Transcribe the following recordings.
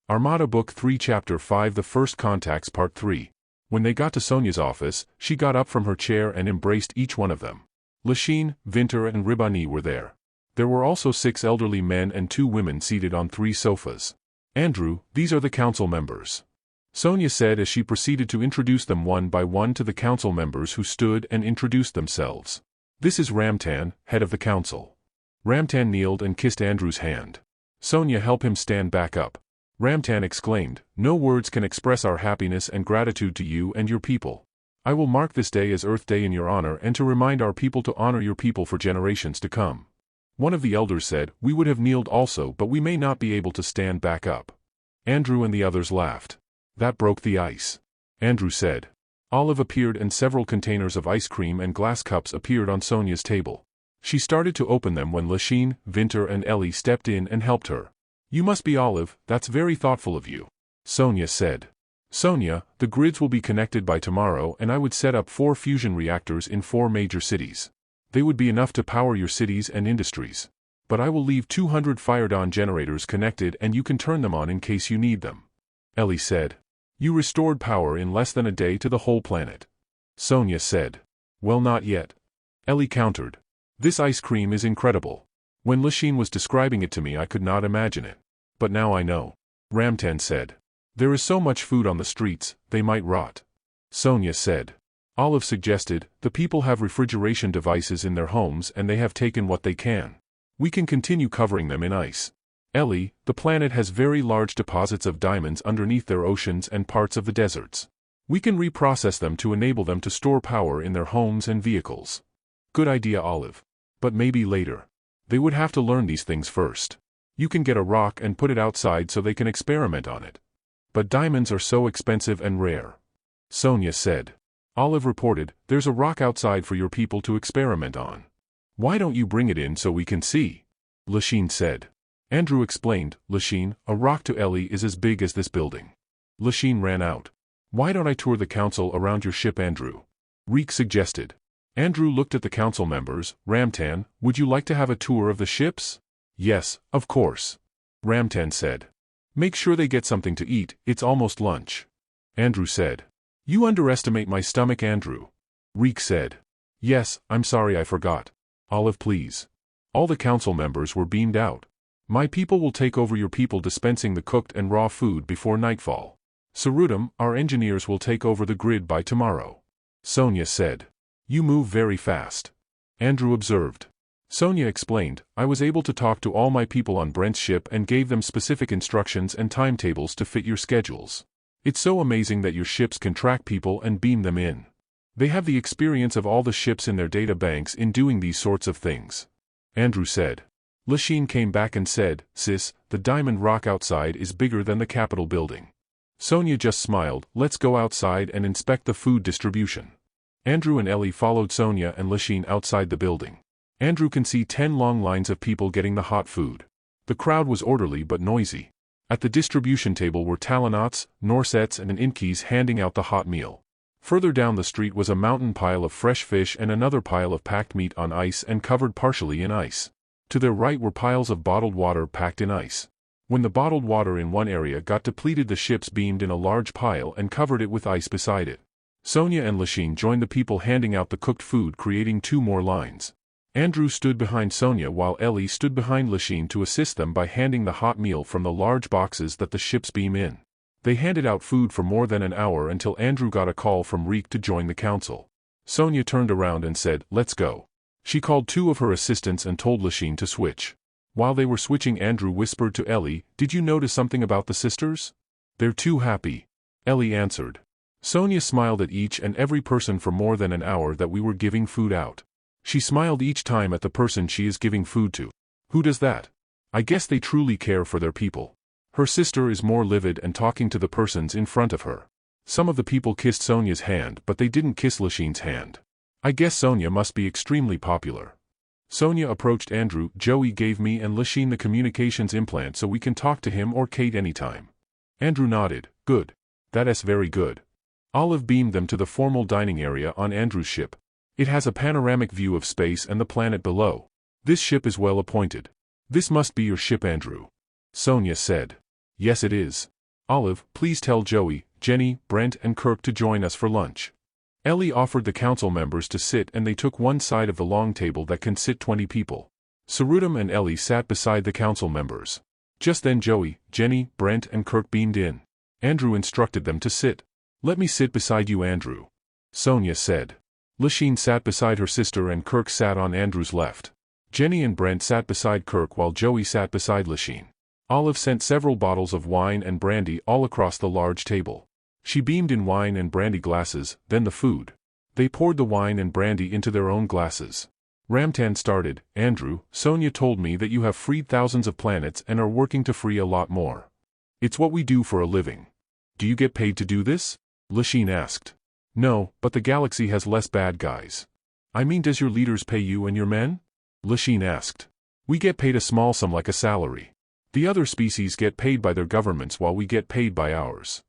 Armada Book 3 Chapter 5 The First Contacts Part 3. When they got to Sonia's office, she got up from her chair and embraced each one of them. Lachine, Vinter and Ribani were there. There were also 6 elderly men and 2 women seated on 3 sofas. Andrew, these are the council members, Sonia said as she proceeded to introduce them one by one to the council members who stood and introduced themselves. This is Ramtan, head of the council. Ramtan kneeled and kissed Andrew's hand. Sonia helped him stand back up. Ramtan exclaimed, "No words can express our happiness and gratitude to you and your people. I will mark this day as Earth Day in your honor and to remind our people to honor your people for generations to come." One of the elders said, "We would have kneeled also, but we may not be able to stand back up." Andrew and the others laughed. That broke the ice. Andrew said. Olive appeared and several containers of ice cream and glass cups appeared on Sonia's table. She started to open them when Lachine, Vinter and Ellie stepped in and helped her. "You must be Olive, that's very thoughtful of you," Sonia said. "Sonia, the grids will be connected by tomorrow and I would set up 4 fusion reactors in 4 major cities. They would be enough to power your cities and industries. But I will leave 200 fire-dawn generators connected and you can turn them on in case you need them," Ellie said. "You restored power in less than a day to the whole planet," Sonia said. "Well, not yet," Ellie countered. "This ice cream is incredible. When Lachine was describing it to me I could not imagine it. But now I know," Ramtan said. "There is so much food on the streets, they might rot," Sonia said. Olive suggested, "The people have refrigeration devices in their homes and they have taken what they can. We can continue covering them in ice." Ellie, "The planet has very large deposits of diamonds underneath their oceans and parts of the deserts. We can reprocess them to enable them to store power in their homes and vehicles." "Good idea, Olive. But maybe later. They would have to learn these things first. You can get a rock and put it outside so they can experiment on it. But diamonds are so expensive and rare," Sonia said. Olive reported, "There's a rock outside for your people to experiment on. Why don't you bring it in so we can see?" Lachine said. Andrew explained, "Lachine, a rock to Ellie is as big as this building." Lachine ran out. "Why don't I tour the council around your ship, Andrew?" Reek suggested. Andrew looked at the council members. "Ramtan, would you like to have a tour of the ships?" "Yes, of course," Ramtan said. "Make sure they get something to eat, it's almost lunch," Andrew said. "You underestimate my stomach, Andrew," Reek said. "Yes, I'm sorry I forgot. Olive, please." All the council members were beamed out. "My people will take over your people dispensing the cooked and raw food before nightfall. Sarudam, our engineers will take over the grid by tomorrow," Sonia said. "You move very fast," Andrew observed. Sonia explained, "I was able to talk to all my people on Brent's ship and gave them specific instructions and timetables to fit your schedules. It's so amazing that your ships can track people and beam them in. They have the experience of all the ships in their data banks in doing these sorts of things," Andrew said. Lachine came back and said, "Sis, the diamond rock outside is bigger than the Capitol building." Sonia just smiled. "Let's go outside and inspect the food distribution." Andrew and Ellie followed Sonia and Lachine outside the building. Andrew can see 10 long lines of people getting the hot food. The crowd was orderly but noisy. At the distribution table were Talonauts, Norsets and Inkeys handing out the hot meal. Further down the street was a mountain pile of fresh fish and another pile of packed meat on ice and covered partially in ice. To their right were piles of bottled water packed in ice. When the bottled water in one area got depleted, the ships beamed in a large pile and covered it with ice beside it. Sonia and Lachine joined the people handing out the cooked food, creating 2 more lines. Andrew stood behind Sonia while Ellie stood behind Lachine to assist them by handing the hot meal from the large boxes that the ships beam in. They handed out food for more than an hour until Andrew got a call from Reek to join the council. Sonia turned around and said, "Let's go." She called 2 of her assistants and told Lachine to switch. While they were switching, Andrew whispered to Ellie, "Did you notice something about the sisters? They're too happy," Ellie answered. Sonia smiled at each and every person for more than an hour that we were giving food out. She smiled each time at the person she is giving food to. Who does that? I guess they truly care for their people. Her sister is more livid and talking to the persons in front of her. Some of the people kissed Sonia's hand, but they didn't kiss Lachine's hand. I guess Sonia must be extremely popular. Sonia approached Andrew. "Joey gave me and Lachine the communications implant so we can talk to him or Kate anytime." Andrew nodded. "Good. That's very good." Olive beamed them to the formal dining area on Andrew's ship. It has a panoramic view of space and the planet below. "This ship is well appointed. This must be your ship, Andrew," Sonia said. "Yes, it is." Olive, please tell Joey, Jenny, Brent and Kirk to join us for lunch. Ellie offered the council members to sit and they took one side of the long table that can sit 20 people. Sarudam and Ellie sat beside the council members. Just then Joey, Jenny, Brent and Kirk beamed in. Andrew instructed them to sit. Let me sit beside you, Andrew, Sonia said. Lasheen sat beside her sister and Kirk sat on Andrew's left. Jenny and Brent sat beside Kirk while Joey sat beside Lasheen. Olive sent several bottles of wine and brandy all across the large table. She beamed in wine and brandy glasses, then the food. They poured the wine and brandy into their own glasses. Ramtan started, Andrew, Sonia told me that you have freed thousands of planets and are working to free a lot more. It's what we do for a living. Do you get paid to do this? Lasheen asked. No, but the galaxy has less bad guys. I mean, does your leaders pay you and your men? Lasheen asked. We get paid a small sum like a salary. The other species get paid by their governments while we get paid by ours.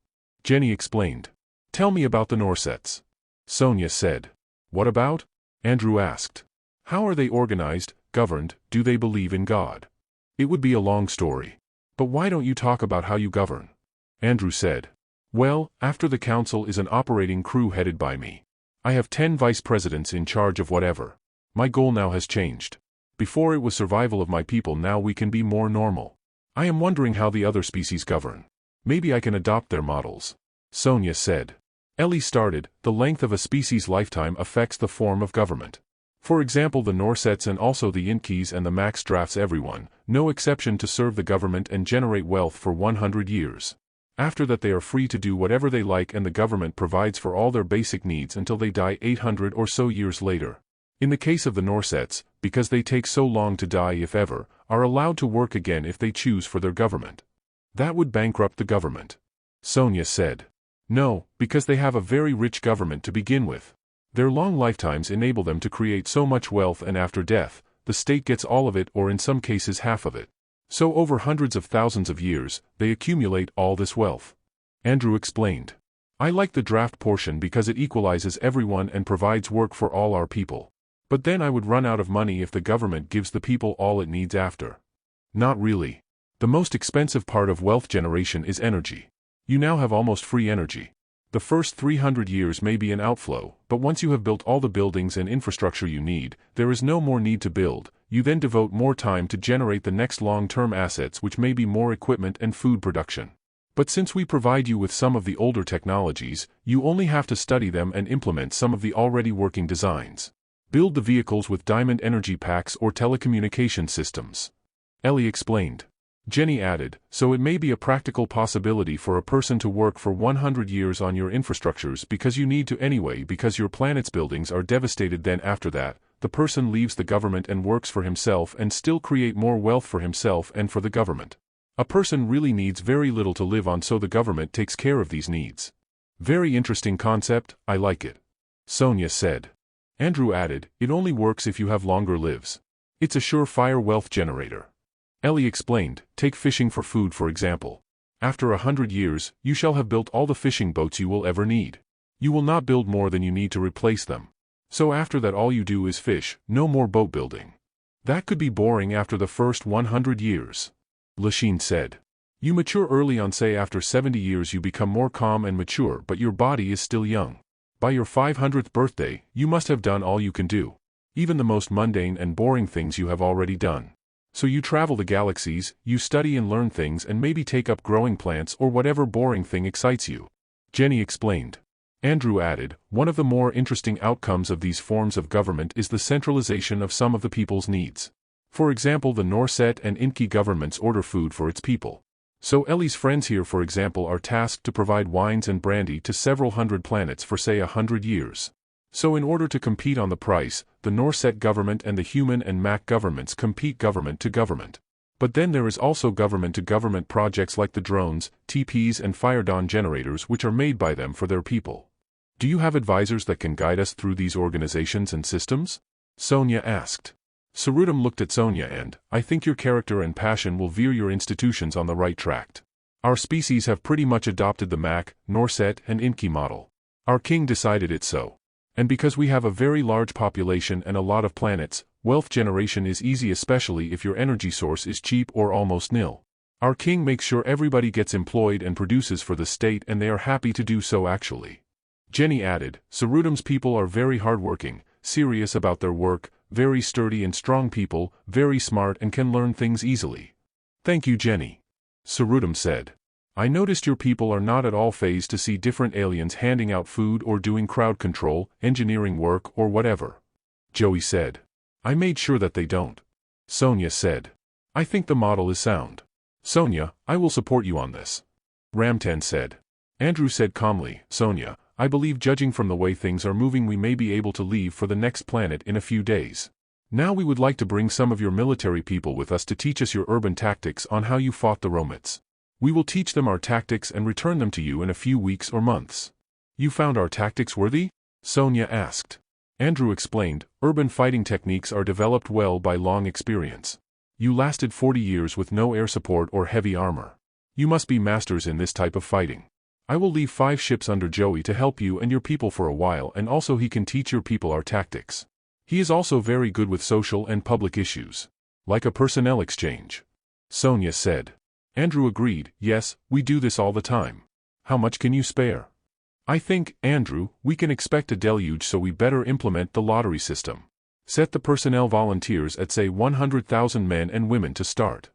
Jenny explained. Tell me about the Norsets. Sonia said. What about? Andrew asked. How are they organized, governed, do they believe in God? It would be a long story. But why don't you talk about how you govern? Andrew said. Well, after the council is an operating crew headed by me. I have 10 vice presidents in charge of whatever. My goal now has changed. Before it was survival of my people, now we can be more normal. I am wondering how the other species govern. Maybe I can adopt their models. Sonia said. Ellie started, the length of a species' lifetime affects the form of government. For example, the Norsets and also the Inkies and the Max drafts everyone, no exception, to serve the government and generate wealth for 100 years. After that they are free to do whatever they like and the government provides for all their basic needs until they die 800 or so years later. In the case of the Norsets, because they take so long to die if ever, are allowed to work again if they choose for their government. That would bankrupt the government. Sonia said. No, because they have a very rich government to begin with. Their long lifetimes enable them to create so much wealth, and after death, the state gets all of it or in some cases half of it. So over hundreds of thousands of years, they accumulate all this wealth. Andrew explained. I like the draft portion because it equalizes everyone and provides work for all our people. But then I would run out of money if the government gives the people all it needs after. Not really. The most expensive part of wealth generation is energy. You now have almost free energy. The first 300 years may be an outflow, but once you have built all the buildings and infrastructure you need, there is no more need to build. You then devote more time to generate the next long-term assets, which may be more equipment and food production. But since we provide you with some of the older technologies, you only have to study them and implement some of the already working designs. Build the vehicles with diamond energy packs or telecommunication systems. Ellie explained. Jenny added, so it may be a practical possibility for a person to work for 100 years on your infrastructures because you need to anyway, because your planet's buildings are devastated. Then after that, the person leaves the government and works for himself and still create more wealth for himself and for the government. A person really needs very little to live on, so the government takes care of these needs. Very interesting concept, I like it. Sonia said. Andrew added, it only works if you have longer lives. It's a surefire wealth generator. Ellie explained, take fishing for food for example. After 100 years, you shall have built all the fishing boats you will ever need. You will not build more than you need to replace them. So after that all you do is fish, no more boat building. That could be boring after the first 100 years. Lasheen said. You mature early on, say after 70 years you become more calm and mature, but your body is still young. By your 500th birthday, you must have done all you can do. Even the most mundane and boring things you have already done. So you travel the galaxies, you study and learn things and maybe take up growing plants or whatever boring thing excites you. Jenny explained. Andrew added, one of the more interesting outcomes of these forms of government is the centralization of some of the people's needs. For example, the Norset and Inki governments order food for its people. So Ellie's friends here, for example, are tasked to provide wines and brandy to several hundred planets for say 100 years. So in order to compete on the price, the Norset government and the human and Mac governments compete government to government. But then there is also government-to-government projects like the drones, TPs and Firedawn generators, which are made by them for their people. Do you have advisors that can guide us through these organizations and systems? Sonia asked. Sarudam looked at Sonia and, I think your character and passion will veer your institutions on the right track. Our species have pretty much adopted the Mac, Norset and Inki model. Our king decided it so. And because we have a very large population and a lot of planets, wealth generation is easy, especially if your energy source is cheap or almost nil. Our king makes sure everybody gets employed and produces for the state, and they are happy to do so actually. Jenny added, Sarudam's people are very hardworking, serious about their work, very sturdy and strong people, very smart and can learn things easily. Thank you, Jenny. Sarudam said. I noticed your people are not at all fazed to see different aliens handing out food or doing crowd control, engineering work or whatever. Joey said. I made sure that they don't. Sonia said. I think the model is sound. Sonia, I will support you on this. Ramtan said. Andrew said calmly, Sonia, I believe judging from the way things are moving we may be able to leave for the next planet in a few days. Now we would like to bring some of your military people with us to teach us your urban tactics on how you fought the Romits. We will teach them our tactics and return them to you in a few weeks or months. You found our tactics worthy? Sonia asked. Andrew explained, urban fighting techniques are developed well by long experience. You lasted 40 years with no air support or heavy armor. You must be masters in this type of fighting. I will leave 5 ships under Joey to help you and your people for a while, and also he can teach your people our tactics. He is also very good with social and public issues. Like a personnel exchange. Sonia said. Andrew agreed, yes, we do this all the time. How much can you spare? I think, Andrew, we can expect a deluge, so we better implement the lottery system. Set the personnel volunteers at say 100,000 men and women to start.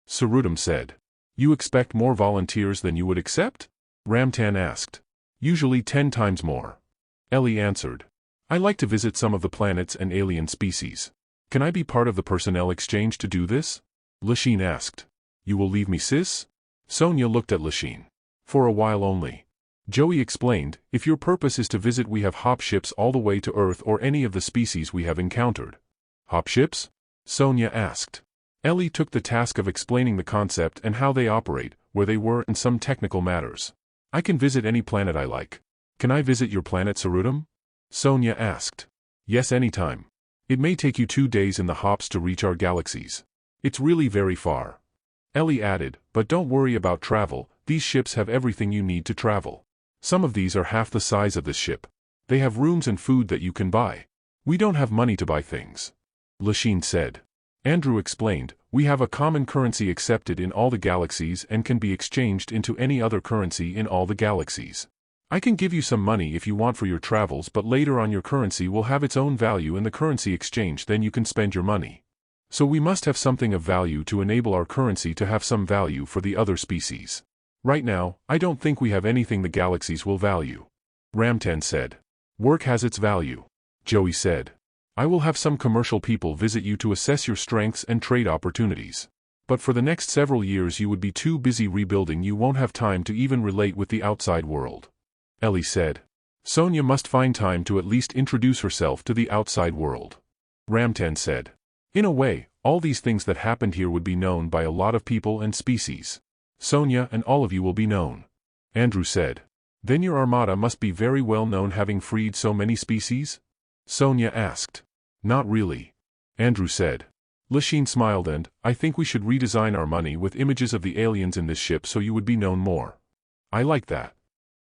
Sarudam said. You expect more volunteers than you would accept? Ramtan asked. Usually 10 times more. Ellie answered. I like to visit some of the planets and alien species. Can I be part of the personnel exchange to do this? Lasheen asked. You will leave me, sis? Sonia looked at Lasheen. For a while only. Joey explained, if your purpose is to visit, we have hop ships all the way to Earth or any of the species we have encountered. Hop ships? Sonia asked. Ellie took the task of explaining the concept and how they operate, where they were, and some technical matters. I can visit any planet I like. Can I visit your planet, Sarudam? Sonia asked. Yes, anytime. It may take you 2 days in the hops to reach our galaxies. It's really very far. Ellie added, but don't worry about travel, these ships have everything you need to travel. Some of these are half the size of this ship. They have rooms and food that you can buy. We don't have money to buy things. Lasheen said. Andrew explained, we have a common currency accepted in all the galaxies and can be exchanged into any other currency in all the galaxies. I can give you some money if you want for your travels, but later on your currency will have its own value in the currency exchange, then you can spend your money. So we must have something of value to enable our currency to have some value for the other species. Right now, I don't think we have anything the galaxies will value. Ramtan said. Work has its value. Joey said. I will have some commercial people visit you to assess your strengths and trade opportunities. But for the next several years you would be too busy rebuilding, you won't have time to even relate with the outside world. Ellie said. Sonia must find time to at least introduce herself to the outside world. Ramtan said. In a way, all these things that happened here would be known by a lot of people and species. Sonia and all of you will be known. Andrew said. Then your armada must be very well known, having freed so many species? Sonia asked. Not really. Andrew said. Lasheen smiled and, I think we should redesign our money with images of the aliens in this ship so you would be known more. I like that.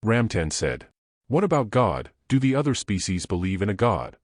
Ramtan said. What about God? Do the other species believe in a God?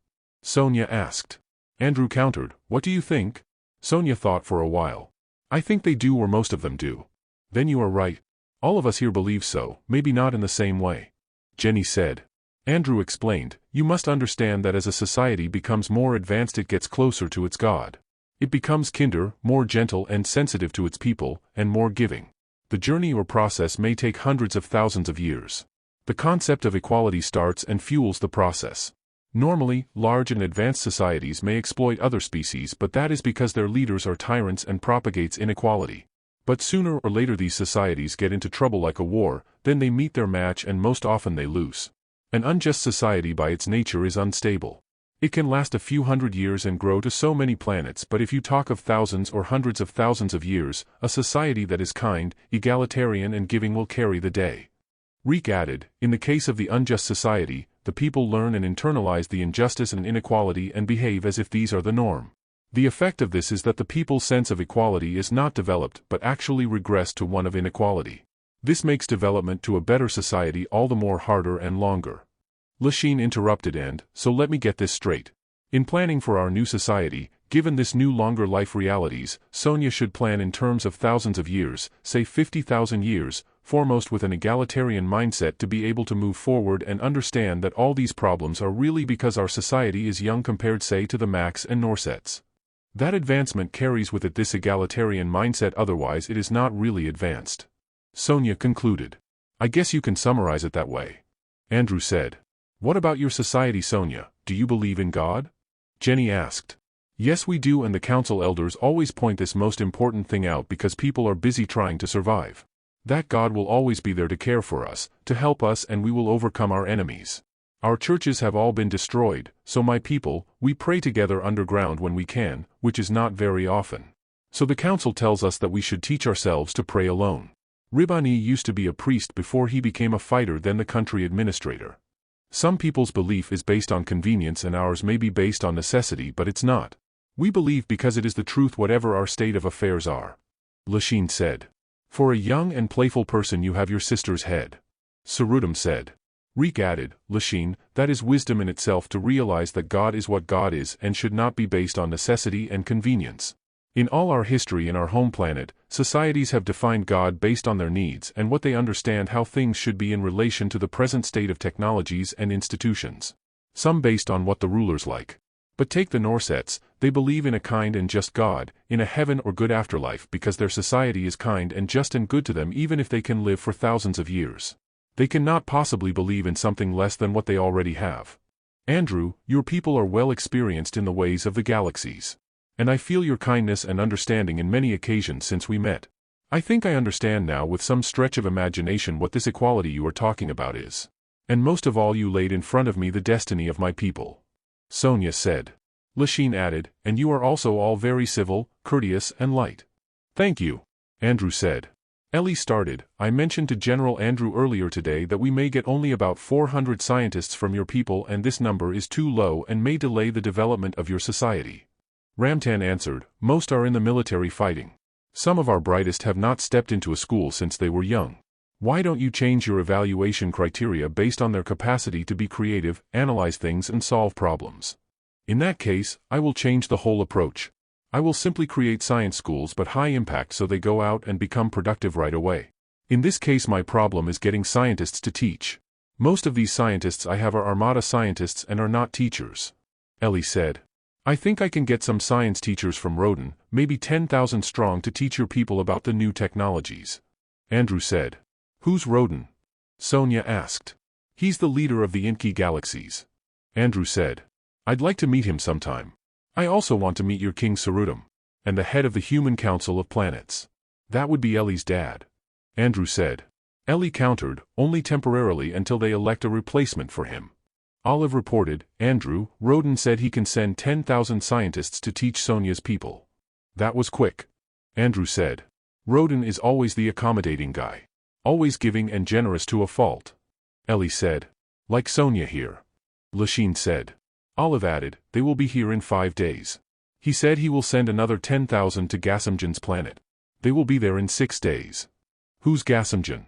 Sonia asked. Andrew countered, what do you think? Sonia thought for a while. I think they do, or most of them do. Then you are right. All of us here believe so, maybe not in the same way. Jenny said. Andrew explained, you must understand that as a society becomes more advanced it gets closer to its God. It becomes kinder, more gentle and sensitive to its people, and more giving. The journey or process may take hundreds of thousands of years. The concept of equality starts and fuels the process. Normally, large and advanced societies may exploit other species, but that is because their leaders are tyrants and propagates inequality. But sooner or later these societies get into trouble, like a war, then they meet their match and most often they lose. An unjust society by its nature is unstable. It can last a few hundred years and grow to so many planets, but if you talk of thousands or hundreds of thousands of years, a society that is kind, egalitarian and giving will carry the day. Reek added, in the case of the unjust society, the people learn and internalize the injustice and inequality and behave as if these are the norm. The effect of this is that the people's sense of equality is not developed but actually regressed to one of inequality. This makes development to a better society all the more harder and longer. Lasheen interrupted and, so let me get this straight. In planning for our new society, Given this new longer life realities, Sonia should plan in terms of thousands of years, say 50,000 years, foremost with an egalitarian mindset to be able to move forward and understand that all these problems are really because our society is young compared say to the Macs and Norsets. That advancement carries with it this egalitarian mindset, otherwise it is not really advanced. Sonia concluded. I guess you can summarize it that way. Andrew said. What about your society, Sonia? Do you believe in God? Jenny asked. Yes, we do, and the council elders always point this most important thing out because people are busy trying to survive. That God will always be there to care for us, to help us, and we will overcome our enemies. Our churches have all been destroyed, so my people, we pray together underground when we can, which is not very often. So the council tells us that we should teach ourselves to pray alone. Ribani used to be a priest before he became a fighter, then the country administrator. Some people's belief is based on convenience and ours may be based on necessity, but it's not. We believe because it is the truth whatever our state of affairs are. Lasheen said. For a young and playful person you have your sister's head. Sarudam said. Reek added, Lasheen, that is wisdom in itself to realize that God is what God is and should not be based on necessity and convenience. In all our history in our home planet, societies have defined God based on their needs and what they understand how things should be in relation to the present state of technologies and institutions. Some based on what the rulers like. But take the Norsets, they believe in a kind and just God, in a heaven or good afterlife because their society is kind and just and good to them even if they can live for thousands of years. They cannot possibly believe in something less than what they already have. Andrew, your people are well experienced in the ways of the galaxies. And I feel your kindness and understanding in many occasions since we met. I think I understand now with some stretch of imagination what this equality you are talking about is. And most of all you laid in front of me the destiny of my people. Sonia said. Lasheen added, and you are also all very civil, courteous, and light. Thank you. Andrew said. Ellie started, I mentioned to General Andrew earlier today that we may get only about 400 scientists from your people and this number is too low and may delay the development of your society. Ramtan answered, most are in the military fighting. Some of our brightest have not stepped into a school since they were young. Why don't you change your evaluation criteria based on their capacity to be creative, analyze things and solve problems? In that case, I will change the whole approach. I will simply create science schools but high impact so they go out and become productive right away. In this case my problem is getting scientists to teach. Most of these scientists I have are Armada scientists and are not teachers. Ellie said. I think I can get some science teachers from Roden, maybe 10,000 strong to teach your people about the new technologies. Andrew said. Who's Roden? Sonia asked. He's the leader of the Inky galaxies. Andrew said. I'd like to meet him sometime. I also want to meet your King Sarudam, and the head of the Human Council of Planets. That would be Ellie's dad. Andrew said. Ellie countered, only temporarily until they elect a replacement for him. Olive reported, Andrew, Roden said he can send 10,000 scientists to teach Sonia's people. That was quick. Andrew said. Roden is always the accommodating guy. Always giving and generous to a fault. Ellie said. Like Sonia here. Lasheen said. Olive added, they will be here in 5 days. He said he will send another 10,000 to Gasamjan's planet. They will be there in 6 days. Who's Gasamjan?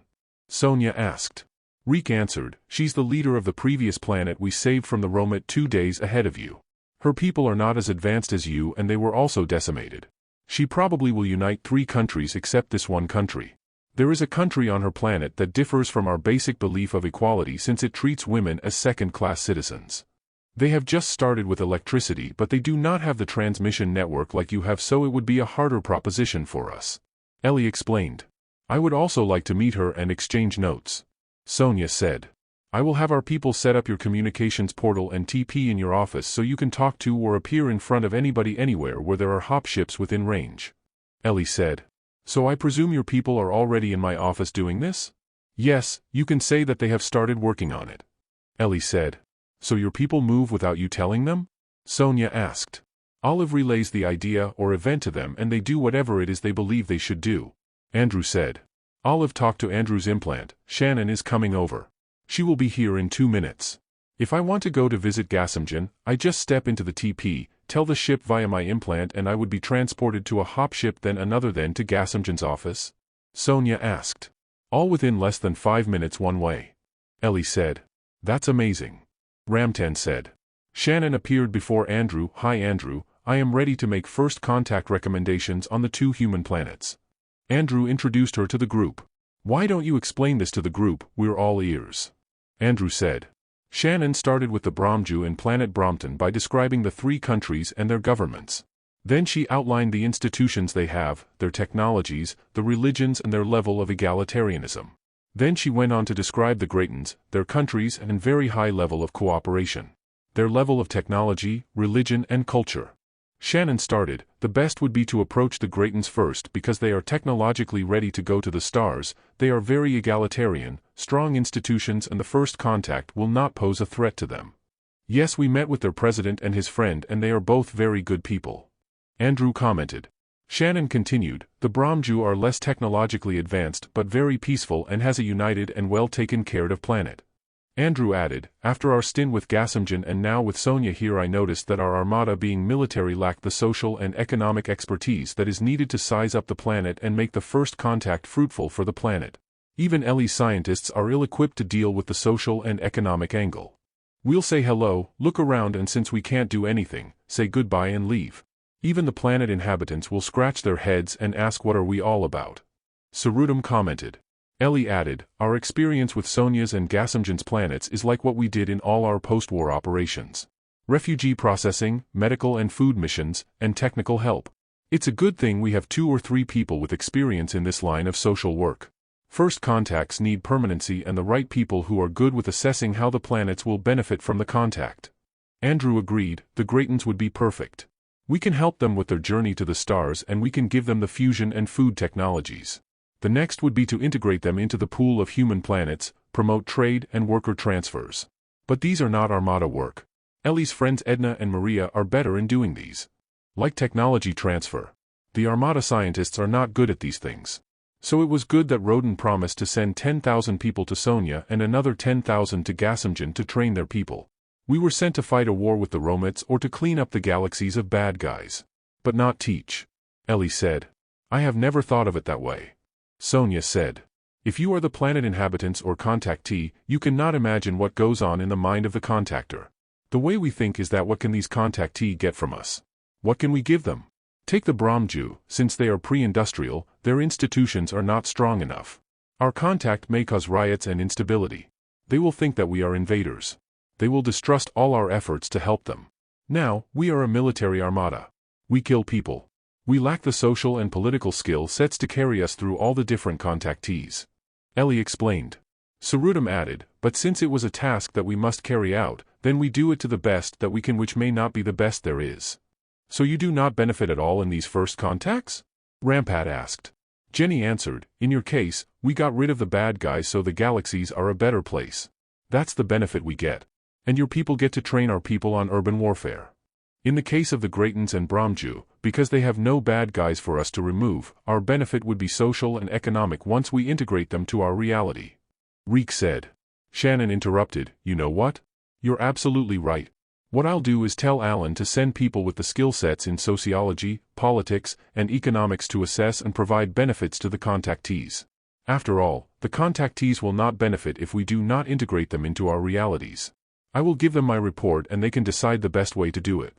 Sonia asked. Reek answered, she's the leader of the previous planet we saved from the Romet 2 days ahead of you. Her people are not as advanced as you and they were also decimated. She probably will unite 3 countries except this one country. There is a country on her planet that differs from our basic belief of equality since it treats women as second-class citizens. They have just started with electricity but they do not have the transmission network like you have, so it would be a harder proposition for us. Ellie explained. I would also like to meet her and exchange notes. Sonia said. I will have our people set up your communications portal and TP in your office so you can talk to or appear in front of anybody anywhere where there are hop ships within range. Ellie said. So I presume your people are already in my office doing this? Yes, you can say that they have started working on it. Ellie said. So your people move without you telling them? Sonia asked. Olive relays the idea or event to them and they do whatever it is they believe they should do. Andrew said. Olive talked to Andrew's implant, Shannon is coming over. She will be here in 2 minutes. If I want to go to visit Gasamjan, I just step into the TP, tell the ship via my implant and I would be transported to a hop ship then another then to Gasamjan's office? Sonia asked. All within less than 5 minutes one way. Ellie said. That's amazing. Ramtan said. Shannon appeared before Andrew. Hi Andrew, I am ready to make first contact recommendations on the 2 human planets. Andrew introduced her to the group. Why don't you explain this to the group, we're all ears. Andrew said. Shannon started with the Bromju and planet Brompton by describing the 3 countries and their governments. Then she outlined the institutions they have, their technologies, the religions and their level of egalitarianism. Then she went on to describe the Greytons, their countries and very high level of cooperation. Their level of technology, religion and culture. Shannon started, the best would be to approach the Greytons first because they are technologically ready to go to the stars, they are very egalitarian, strong institutions and the first contact will not pose a threat to them. Yes, we met with their president and his friend and they are both very good people. Andrew commented. Shannon continued, the Bromju are less technologically advanced but very peaceful and has a united and well taken care of planet. Andrew added, after our stint with Gasimjan and now with Sonya here I noticed that our Armada being military lacked the social and economic expertise that is needed to size up the planet and make the first contact fruitful for the planet. Even Ellie's scientists are ill-equipped to deal with the social and economic angle. We'll say hello, look around and since we can't do anything, say goodbye and leave. Even the planet inhabitants will scratch their heads and ask what are we all about. Sarudam commented. Ellie added, our experience with Sonya's and Gasimjan's planets is like what we did in all our post-war operations. Refugee processing, medical and food missions, and technical help. It's a good thing we have 2 or 3 people with experience in this line of social work. First contacts need permanency and the right people who are good with assessing how the planets will benefit from the contact. Andrew agreed, the Greytons would be perfect. We can help them with their journey to the stars and we can give them the fusion and food technologies. The next would be to integrate them into the pool of human planets, promote trade and worker transfers. But these are not Armada work. Ellie's friends Edna and Maria are better in doing these. Like technology transfer. The Armada scientists are not good at these things. So it was good that Roden promised to send 10,000 people to Sonya and another 10,000 to Gasimjan to train their people. We were sent to fight a war with the Romits or to clean up the galaxies of bad guys. But not teach. Ellie said. I have never thought of it that way. Sonya said. If you are the planet inhabitants or contactee, you cannot imagine what goes on in the mind of the contactor. The way we think is that what can these contactee get from us? What can we give them? Take the Bromju, since they are pre-industrial, their institutions are not strong enough. Our contact may cause riots and instability. They will think that we are invaders. They will distrust all our efforts to help them. Now, we are a military armada. We kill people. We lack the social and political skill sets to carry us through all the different contactees. Ellie explained. Sarudam added, but since it was a task that we must carry out, then we do it to the best that we can which may not be the best there is. So you do not benefit at all in these first contacts? Rampat asked. Jenny answered, in your case, we got rid of the bad guys so the galaxies are a better place. That's the benefit we get. And your people get to train our people on urban warfare. In the case of the Greytons and Bromju, because they have no bad guys for us to remove, our benefit would be social and economic once we integrate them to our reality. Reek said. Shannon interrupted, you know what? You're absolutely right. What I'll do is tell Alan to send people with the skill sets in sociology, politics, and economics to assess and provide benefits to the contactees. After all, the contactees will not benefit if we do not integrate them into our realities. I will give them my report and they can decide the best way to do it.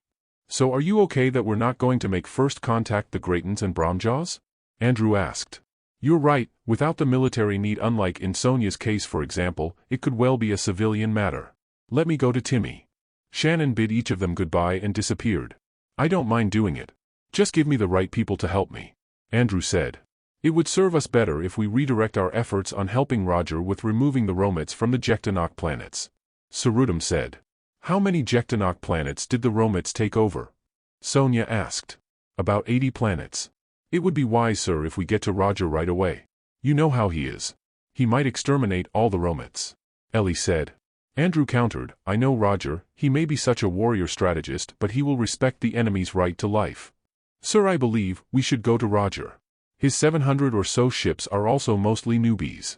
So are you okay that we're not going to make first contact the Greytons and Bromjaws? Andrew asked. You're right, without the military need unlike in Sonya's case for example, it could well be a civilian matter. Let me go to Timmy. Shannon bid each of them goodbye and disappeared. I don't mind doing it. Just give me the right people to help me. Andrew said. It would serve us better if we redirect our efforts on helping Roger with removing the Romits from the Jektanok planets. Sarudam said. How many Jektanok planets did the Romits take over? Sonya asked. About 80 planets. It would be wise, sir, if we get to Roger right away. You know how he is. He might exterminate all the Romits. Ellie said. Andrew countered, I know Roger, he may be such a warrior strategist but he will respect the enemy's right to life. Sir, I believe we should go to Roger. His 700 or so ships are also mostly newbies.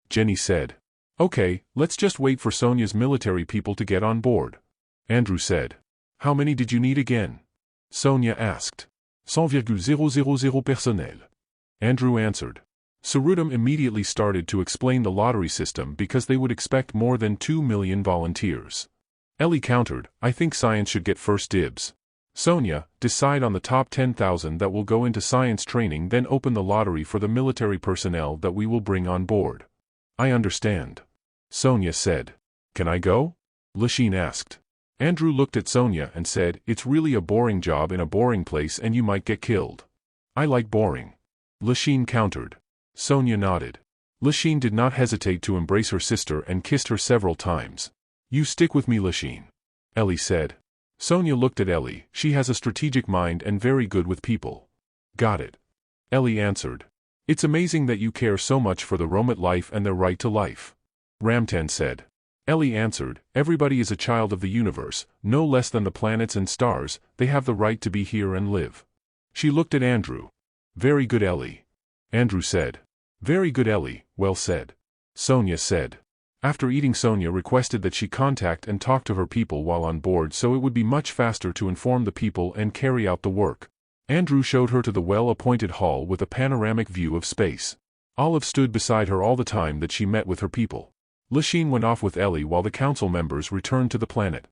Jenny said. Okay, let's just wait for Sonya's military people to get on board. Andrew said. How many did you need again? Sonya asked. 100,000 personnel. Andrew answered. Sarudam immediately started to explain the lottery system because they would expect more than 2 million volunteers. Ellie countered, I think science should get first dibs. Sonia, decide on the top 10,000 that will go into science training, then open the lottery for the military personnel that we will bring on board. I understand. Sonia said. Can I go? Lachine asked. Andrew looked at Sonia and said, it's really a boring job in a boring place and you might get killed. I like boring. Lachine countered. Sonia nodded. Lachine did not hesitate to embrace her sister and kissed her several times. You stick with me, Lachine. Ellie said. Sonia looked at Ellie. She has a strategic mind and very good with people. Got it. Ellie answered. It's amazing that you care so much for the Romat life and their right to life. Ramtan said. Ellie answered, everybody is a child of the universe, no less than the planets and stars, they have the right to be here and live. She looked at Andrew. Very good, Ellie. Andrew said. Very good, Ellie, well said. Sonia said. After eating, Sonia requested that she contact and talk to her people while on board so it would be much faster to inform the people and carry out the work. Andrew showed her to the well-appointed hall with a panoramic view of space. Olive stood beside her all the time that she met with her people. Lachine went off with Ellie while the council members returned to the planet.